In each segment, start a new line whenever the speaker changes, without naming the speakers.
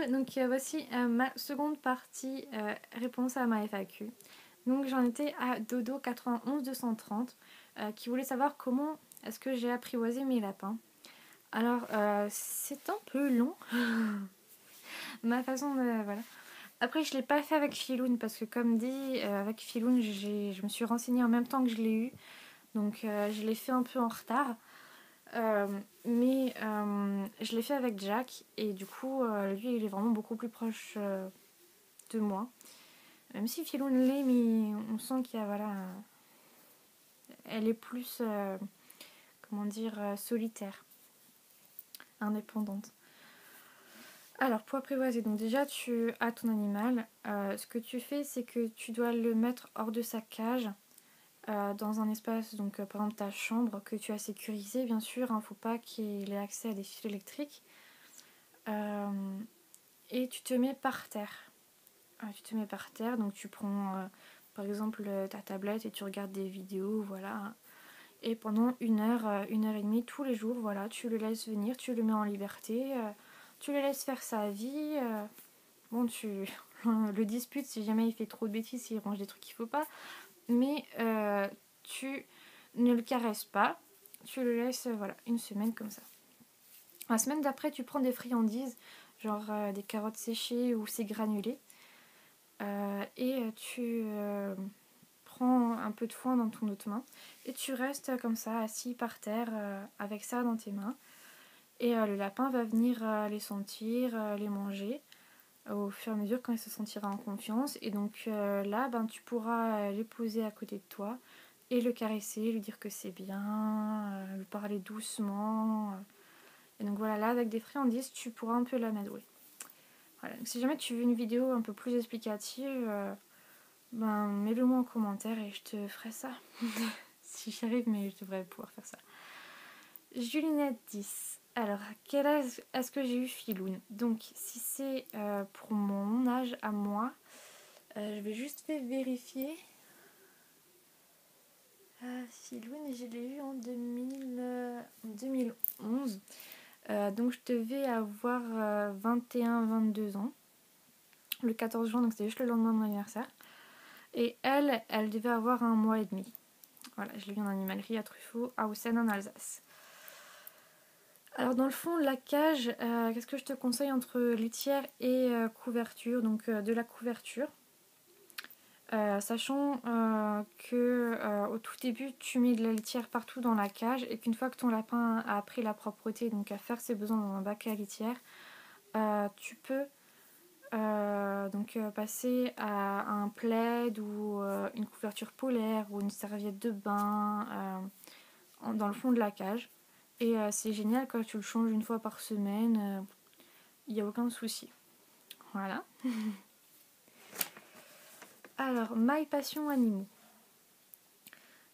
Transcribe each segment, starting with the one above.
donc voici ma seconde partie réponse à ma FAQ. Donc j'en étais à Dodo 91 230 qui voulait savoir comment est-ce que j'ai apprivoisé mes lapins. Alors c'est un peu long, ma façon de... Voilà. Après je ne l'ai pas fait avec Filoun parce que comme dit, avec Filoun je me suis renseignée en même temps que je l'ai eu. Donc je l'ai fait un peu en retard. Mais je l'ai fait avec Jack et du coup lui il est vraiment beaucoup plus proche de moi. Même si Filoun l'est, mais on sent qu'il y a voilà, elle est plus comment dire solitaire, indépendante. Alors pour apprivoiser, donc déjà tu as ton animal. Ce que tu fais c'est que tu dois le mettre hors de sa cage. Dans un espace, donc par exemple ta chambre que tu as sécurisé bien sûr, faut pas qu'il ait accès à des fils électriques. Et tu te mets par terre. Donc tu prends par exemple ta tablette et tu regardes des vidéos, voilà. Et pendant une heure et demie tous les jours, voilà, tu le laisses venir, tu le mets en liberté, tu le laisses faire sa vie. Bon, tu le disputes si jamais il fait trop de bêtises, s'il range des trucs qu'il faut pas. Mais tu ne le caresses pas, tu le laisses voilà, une semaine comme ça. La semaine d'après, tu prends des friandises, genre des carottes séchées ou c'est granulé. Et tu prends un peu de foin dans ton autre main et tu restes comme ça, assis par terre avec ça dans tes mains. Et le lapin va venir les sentir, les manger au fur et à mesure quand il se sentira en confiance. Et donc là, tu pourras les poser à côté de toi et le caresser, lui dire que c'est bien, lui parler doucement. Et donc voilà, là avec des friandises, tu pourras un peu l'amadouer. Voilà. Donc, si jamais tu veux une vidéo un peu plus explicative, mets-le moi en commentaire et je te ferai ça. Si j'y arrive, mais je devrais pouvoir faire ça. Julinette 10. Alors, quel âge est-ce que j'ai eu Filoun? Donc, si c'est pour mon âge à moi, je vais juste vérifier. Filoun, je l'ai eu en 2011. Donc, je devais avoir 21-22 ans. Le 14 juin, donc c'était juste le lendemain de mon anniversaire. Et elle devait avoir 1 mois et demi. Voilà, je l'ai vu en animalerie à Truffaut, à Hausen en Alsace. Alors dans le fond, la cage, qu'est-ce que je te conseille entre litière et couverture? Donc de la couverture. Sachant que au tout début, tu mets de la litière partout dans la cage et qu'une fois que ton lapin a appris la propreté, donc à faire ses besoins dans un bac à litière, tu peux passer à un plaid ou une couverture polaire ou une serviette de bain dans le fond de la cage. Et c'est génial quand tu le changes une fois par semaine, il n'y a aucun souci. Voilà. Alors, my passion animaux.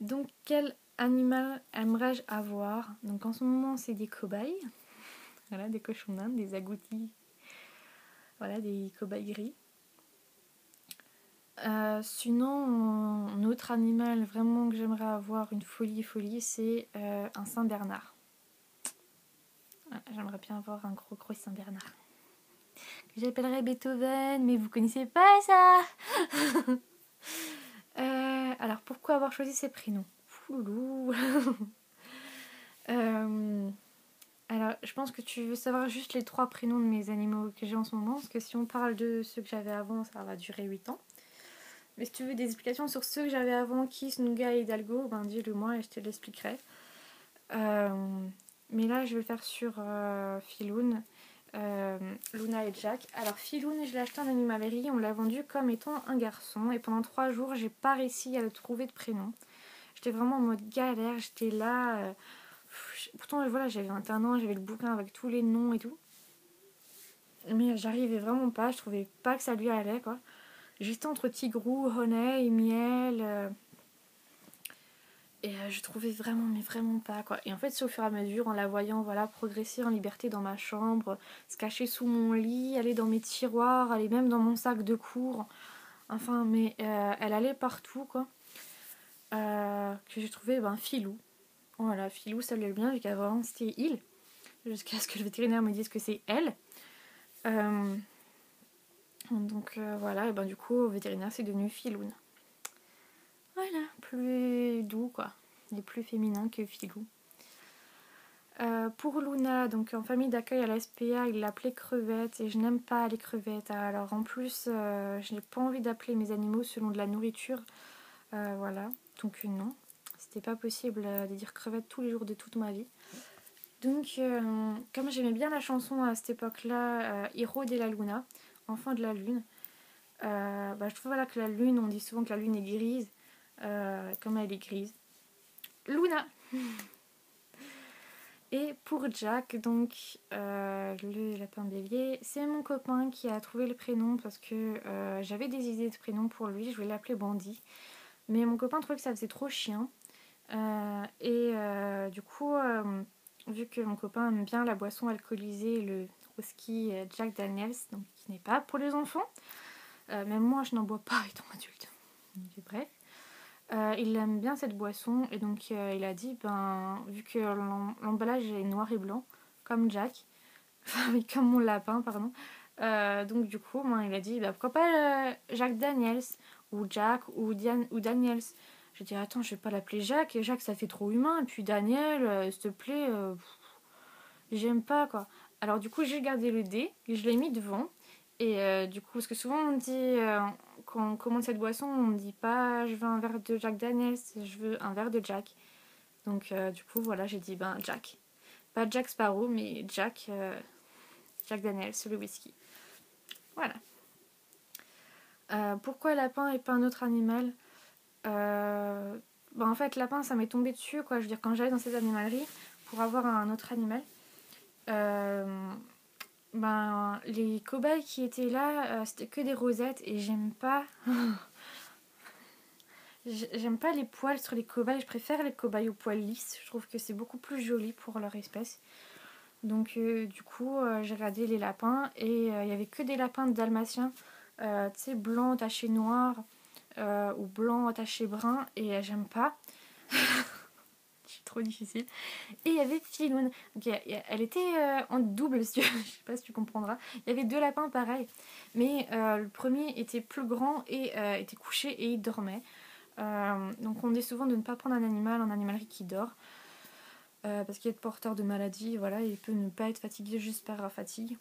Donc, quel animal aimerais-je avoir? Donc, en ce moment, c'est des cobayes. Voilà, des cochons d'Inde, des agoutis. Voilà, des cobayes gris. Sinon, un autre animal vraiment que j'aimerais avoir, une folie, c'est un Saint-Bernard. J'aimerais bien avoir un gros Saint-Bernard. Que j'appellerais Beethoven, mais vous connaissez pas ça. Alors, pourquoi avoir choisi ces prénoms? Fouloulou. Alors, je pense que tu veux savoir juste les 3 prénoms de mes animaux que j'ai en ce moment, parce que si on parle de ceux que j'avais avant, ça va durer 8 ans. Mais si tu veux des explications sur ceux que j'avais avant, Kiss, Nougat et Hidalgo, dis-le moi et je te l'expliquerai. Mais là, je vais le faire sur Filoun, Luna et Jack. Alors, Filoun, je l'ai acheté en animalerie, on l'a vendu comme étant un garçon. Et pendant 3 jours, j'ai pas réussi à le trouver de prénom. J'étais vraiment en mode galère, j'étais là. Pourtant, voilà, j'avais 21 ans, j'avais le bouquin avec tous les noms et tout. Mais j'arrivais vraiment pas, je trouvais pas que ça lui allait, quoi. J'étais entre Tigrou, Honey et Miel. Et je trouvais vraiment pas, quoi. Et en fait, c'est au fur et à mesure, en la voyant voilà, progresser en liberté dans ma chambre, se cacher sous mon lit, aller dans mes tiroirs, aller même dans mon sac de cours. Enfin, mais elle allait partout, quoi. Que j'ai trouvé Filou. Voilà, Filou, ça allait bien, vu qu'avant c'était il. Jusqu'à ce que le vétérinaire me dise que c'est elle. Donc voilà, et ben du coup au vétérinaire c'est devenu Filoun. Voilà, plus doux quoi, et plus féminin que Filou. Pour Luna, donc en famille d'accueil à la SPA, il l'appelait crevette et je n'aime pas les crevettes. Alors en plus, je n'ai pas envie d'appeler mes animaux selon de la nourriture. Voilà, donc non, c'était pas possible de dire crevette tous les jours de toute ma vie. Donc comme j'aimais bien la chanson à cette époque-là, Hiro de la Luna, enfant de la lune, je trouve voilà, que la lune, on dit souvent que la lune est grise, comme elle est grise. Luna. Et pour Jack, donc le lapin bélier, c'est mon copain qui a trouvé le prénom parce que j'avais des idées de prénom pour lui, je voulais l'appeler Bandy. Mais mon copain trouvait que ça faisait trop chien. Du coup, vu que mon copain aime bien la boisson alcoolisée, le whisky Jack Daniels, donc qui n'est pas pour les enfants, même moi je n'en bois pas étant adulte. Donc, bref. Il aime bien cette boisson et donc il a dit, vu que l'emballage est noir et blanc, comme Jack, oui, comme mon lapin, pardon, donc du coup, il a dit, pourquoi pas Jack Daniels, ou Jack, ou Daniels. J'ai dit, attends, je vais pas l'appeler Jack, et Jack ça fait trop humain, et puis Daniel, s'il te plaît, j'aime pas quoi. Alors du coup, j'ai gardé le D, et je l'ai mis devant. Et du coup, parce que souvent on dit, quand on commande cette boisson, on ne dit pas je veux un verre de Jack Daniels, je veux un verre de Jack. Donc du coup, voilà, j'ai dit Jack. Pas Jack Sparrow, mais Jack Daniels, le whisky. Voilà. Pourquoi lapin et pas un autre animal En fait, lapin, ça m'est tombé dessus, quoi. Je veux dire, quand j'allais dans ces animaleries pour avoir un autre animal, les cobayes qui étaient là, c'était que des rosettes et j'aime pas. J'aime pas les poils sur les cobayes, je préfère les cobayes aux poils lisses. Je trouve que c'est beaucoup plus joli pour leur espèce. Donc du coup, j'ai regardé les lapins et il y avait que des lapins de dalmatien, tu sais, blanc taché noir ou blanc taché brun et j'aime pas. C'est trop difficile. Et il y avait Filoun. Donc, elle était en double, si tu... je sais pas si tu comprendras. Il y avait deux lapins pareils. Mais le premier était plus grand et était couché et il dormait. Donc on dit souvent de ne pas prendre un animal en animalerie qui dort. Parce qu'il est porteur de maladies. Voilà, il peut ne pas être fatigué juste par fatigue.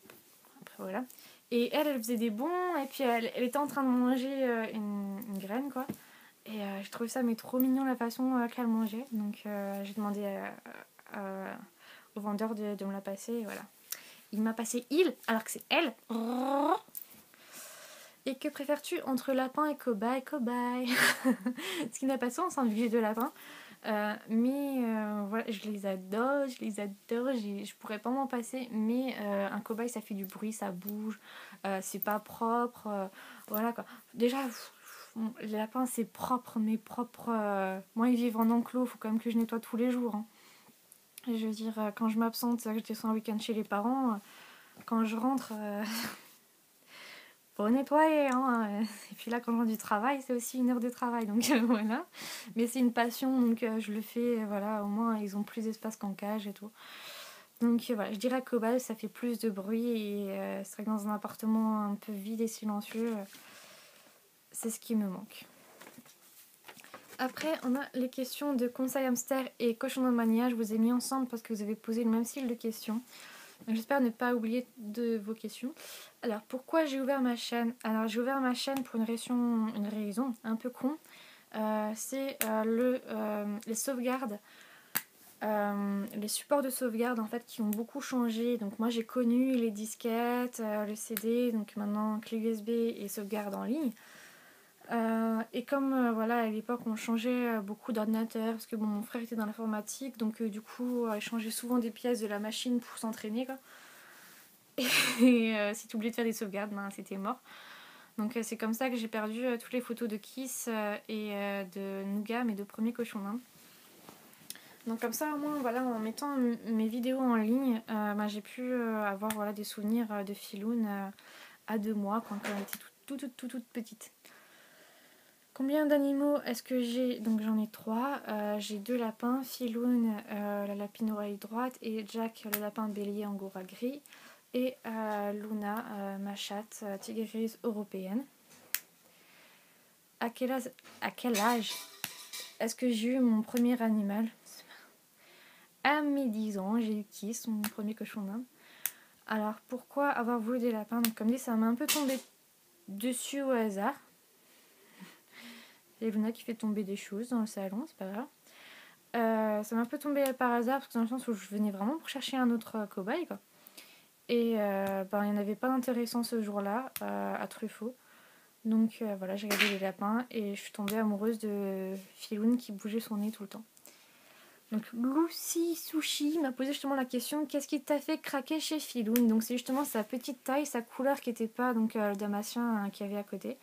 Après voilà. Et elle faisait des bonds. Et puis elle était en train de manger une graine, quoi. Et je trouvais ça trop mignon la façon qu'elle mangeait. Donc j'ai demandé au vendeur de me la passer. Et voilà. Il m'a passé il alors que c'est elle. Et que préfères-tu entre lapin et cobaye? Cobaye. Ce qui n'a pas de sens vu que j'ai deux lapins. Voilà, je les adore. Je pourrais pas m'en passer. Mais un cobaye ça fait du bruit, ça bouge. C'est pas propre. Voilà quoi. Déjà... les lapins c'est propre, mais propre. Moi ils vivent en enclos, faut quand même que je nettoie tous les jours. Hein. Et je veux dire, quand je m'absente, que je descends un week-end chez les parents, quand je rentre, faut nettoyer. Hein. Et puis là, quand je rentre du travail, c'est aussi une heure de travail, donc voilà. Mais c'est une passion, donc je le fais. Voilà, au moins ils ont plus d'espace qu'en cage et tout. Donc voilà, je dirais que cobaye ça fait plus de bruit et c'est vrai que dans un appartement un peu vide et silencieux, c'est ce qui me manque. Après, on a les questions de conseil hamster et cochonomania. Je vous ai mis ensemble parce que vous avez posé le même style de questions. Donc, j'espère ne pas oublier de vos questions. Alors, pourquoi j'ai ouvert ma chaîne? Alors, j'ai ouvert ma chaîne pour une raison un peu con. C'est les sauvegardes. Les supports de sauvegarde en fait qui ont beaucoup changé. Donc moi j'ai connu les disquettes, le CD, donc maintenant clé USB et sauvegarde en ligne. Et comme voilà, à l'époque on changeait beaucoup d'ordinateurs parce que mon frère était dans l'informatique, donc du coup il changeait souvent des pièces de la machine pour s'entraîner quoi. Et si tu oubliais de faire des sauvegardes, c'était mort. Donc c'est comme ça que j'ai perdu toutes les photos de Kiss et de Nougat, mes deux premiers cochons d'Inde. Donc comme ça au moins voilà, en mettant mes vidéos en ligne, j'ai pu avoir des souvenirs de Filoun à 2 mois quand elle était toute petite. Combien d'animaux est-ce que j'ai? Donc j'en ai 3. J'ai 2 lapins, Filoun, la lapine oreille droite, et Jack, le lapin bélier angora gris. Et Luna, la chatte tigre grise européenne. À quel âge est-ce que j'ai eu mon premier animal? À mes 10 ans, j'ai eu Kiss, mon premier cochon d'Inde. Alors pourquoi avoir voulu des lapins? Donc comme dit, ça m'a un peu tombé dessus au hasard. Il y a Luna qui fait tomber des choses dans le salon, c'est pas grave. Ça m'a un peu tombé par hasard parce que dans le sens où je venais vraiment pour chercher un autre cobaye quoi. Et il n'y en avait pas d'intéressant ce jour-là à Truffaut. Donc voilà, j'ai regardé les lapins et je suis tombée amoureuse de Filoun qui bougeait son nez tout le temps. Donc Lucy Sushi m'a posé justement la question: qu'est-ce qui t'a fait craquer chez Filoun? Donc c'est justement sa petite taille, sa couleur qui n'était pas donc le damasien qu'il y avait à côté.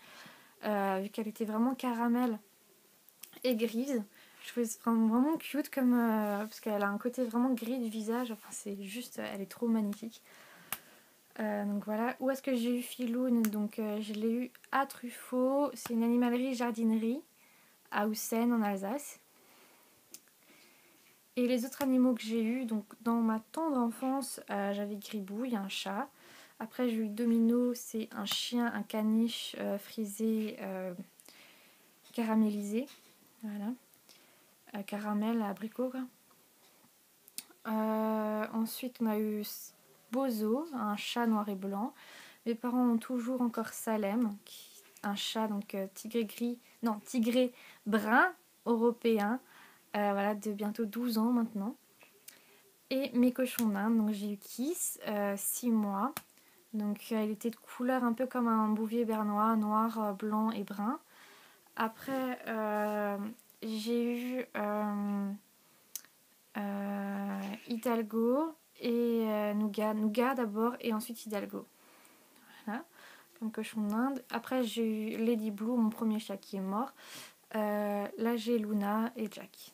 Vu qu'elle était vraiment caramel et grise. Je trouvais vraiment cute comme parce qu'elle a un côté vraiment gris du visage. Enfin c'est juste, elle est trop magnifique. Donc voilà, où est-ce que j'ai eu Filoun? Donc je l'ai eu à Truffaut, c'est une animalerie jardinerie à Houssen en Alsace. Et les autres animaux que j'ai eu, donc dans ma tendre enfance, j'avais Gribouille, un chat. Après j'ai eu Domino, c'est un chien, un caniche frisé, caramélisé, voilà, caramel abricot quoi. Ensuite on a eu Bozo, un chat noir et blanc. Mes parents ont toujours encore Salem, un chat donc tigré brun européen, voilà, de bientôt 12 ans maintenant. Et mes cochons d'Inde, donc j'ai eu Kiss, 6 mois. Donc il était de couleur un peu comme un bouvier bernois, noir, blanc et brun. Après j'ai eu Hidalgo et Nougat d'abord et ensuite Hidalgo. Voilà, comme cochon d'Inde. Après j'ai eu Lady Blue, mon premier chat qui est mort. Là j'ai Luna et Jack.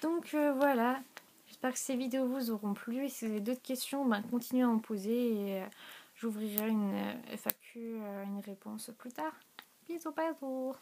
Donc voilà, j'espère que ces vidéos vous auront plu. Et si vous avez d'autres questions, continuez à en poser et j'ouvrirai une FAQ, une réponse plus tard. Bisous, bisous.